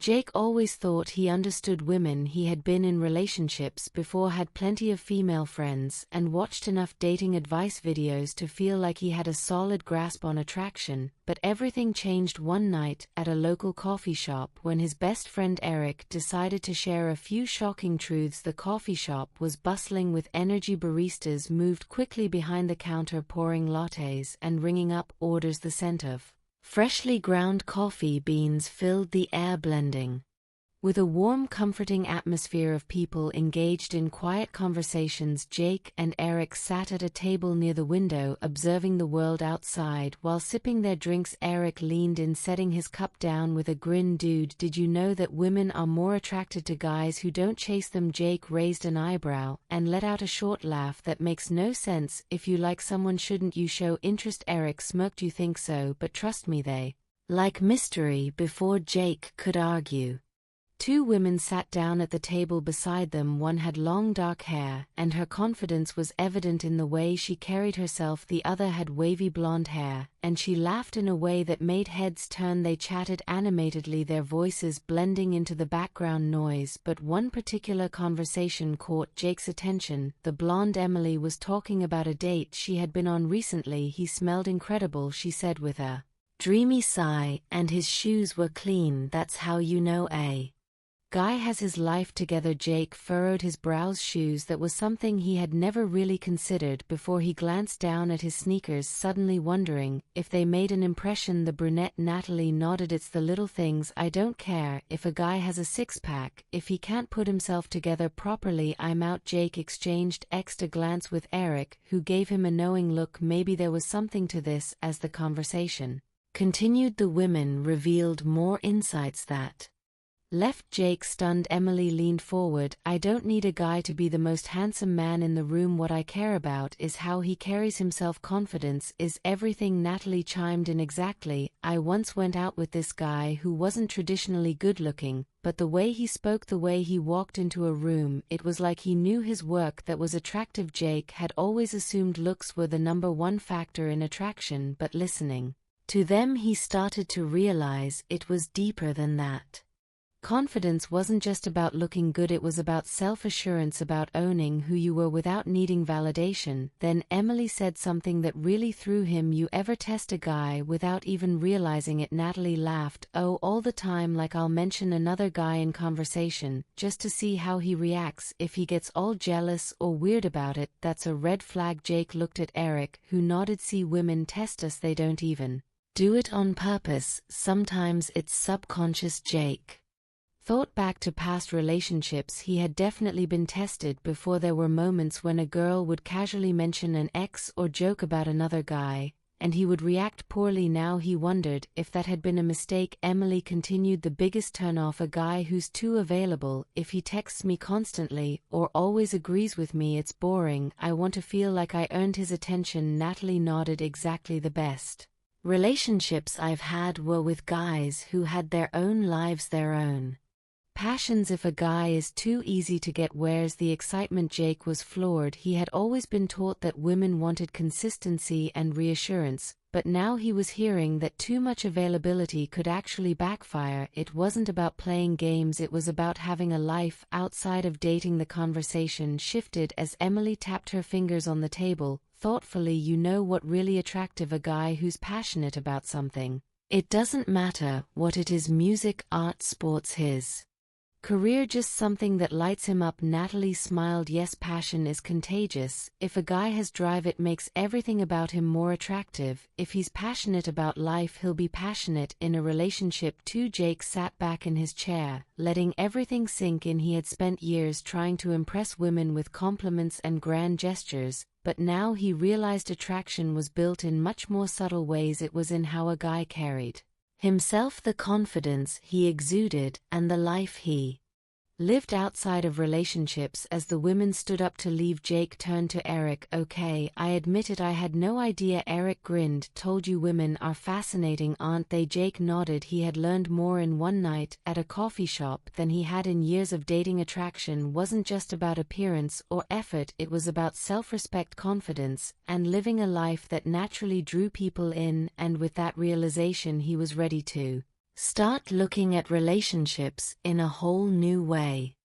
Jake always thought he understood women. He had been in relationships before, had plenty of female friends, and watched enough dating advice videos to feel like he had a solid grasp on attraction, but everything changed one night at a local coffee shop when his best friend Eric decided to share a few shocking truths. The coffee shop was bustling with energy. Baristas moved quickly behind the counter, pouring lattes and ringing up orders. The scent of freshly ground coffee beans filled the air, blending with a warm, comforting atmosphere of people engaged in quiet conversations. Jake and Eric sat at a table near the window, observing the world outside while sipping their drinks. Eric leaned in, setting his cup down with a grin. "Dude, did you know that women are more attracted to guys who don't chase them?" Jake raised an eyebrow and let out a short laugh. "That makes no sense. If you like someone, shouldn't you show interest?" Eric smirked. "You think so, but trust me, they like mystery." Before Jake could argue, two women sat down at the table beside them. One had long dark hair, and her confidence was evident in the way she carried herself. The other had wavy blonde hair, and she laughed in a way that made heads turn. They chatted animatedly, their voices blending into the background noise. But one particular conversation caught Jake's attention. The blonde Emily was talking about a date she had been on recently. "He smelled incredible," she said with a dreamy sigh, "and his shoes were clean. That's how you know a guy has his life together." Jake furrowed his brows. Shoes, that was something he had never really considered before. He glanced down at his sneakers, suddenly wondering if they made an impression. The brunette Natalie nodded. "It's the little things. I don't care if a guy has a six-pack. If he can't put himself together properly, I'm out." Jake exchanged a glance with Eric, who gave him a knowing look. Maybe there was something to this. As the conversation continued, the women revealed more insights that left Jake stunned. Emily leaned forward. "I don't need a guy to be the most handsome man in the room. What I care about is how he carries himself. Confidence is everything." Natalie chimed in. "Exactly. I once went out with this guy who wasn't traditionally good-looking, but the way he spoke, the way he walked into a room, it was like he knew his work. That was attractive." Jake had always assumed looks were the number one factor in attraction, but listening to them he started to realize it was deeper than that. Confidence wasn't just about looking good, it was about self-assurance, about owning who you were without needing validation. Then Emily said something that really threw him. "You ever test a guy without even realizing it?" Natalie laughed. "Oh, all the time. Like I'll mention another guy in conversation, just to see how he reacts. If he gets all jealous or weird about it, that's a red flag." Jake looked at Eric, who nodded. "See, women test us. They don't even do it on purpose. Sometimes it's subconscious." Jake thought back to past relationships. He had definitely been tested before. There were moments when a girl would casually mention an ex or joke about another guy, and he would react poorly. Now he wondered if that had been a mistake. Emily continued. "The biggest turnoff, a guy who's too available. If he texts me constantly or always agrees with me, it's boring. I want to feel like I earned his attention." Natalie nodded. "Exactly. The best relationships I've had were with guys who had their own lives, their own passions. If a guy is too easy to get, where's the excitement?" Jake was floored. He had always been taught that women wanted consistency and reassurance, but now he was hearing that too much availability could actually backfire. It wasn't about playing games, it was about having a life outside of dating. The conversation shifted as Emily tapped her fingers on the table thoughtfully. "You know what really attractive? A guy who's passionate about something. It doesn't matter what it is: music, art, sports, his career, just something that lights him up." Natalie smiled. "Yes, passion is contagious. If a guy has drive, it makes everything about him more attractive. If he's passionate about life, he'll be passionate in a relationship too." Jake sat back in his chair, letting everything sink in. He had spent years trying to impress women with compliments and grand gestures, but now he realized attraction was built in much more subtle ways. It was in how a guy carried himself, the confidence he exuded, and the life he lived outside of relationships. As the women stood up to leave, Jake turned to Eric. "Okay, I admit it, I had no idea." Eric grinned. "Told you women are fascinating, aren't they?" Jake nodded. He had learned more in one night at a coffee shop than he had in years of dating. Attraction wasn't just about appearance or effort, it was about self-respect, confidence, and living a life that naturally drew people in, and with that realization he was ready to Start looking at relationships in a whole new way.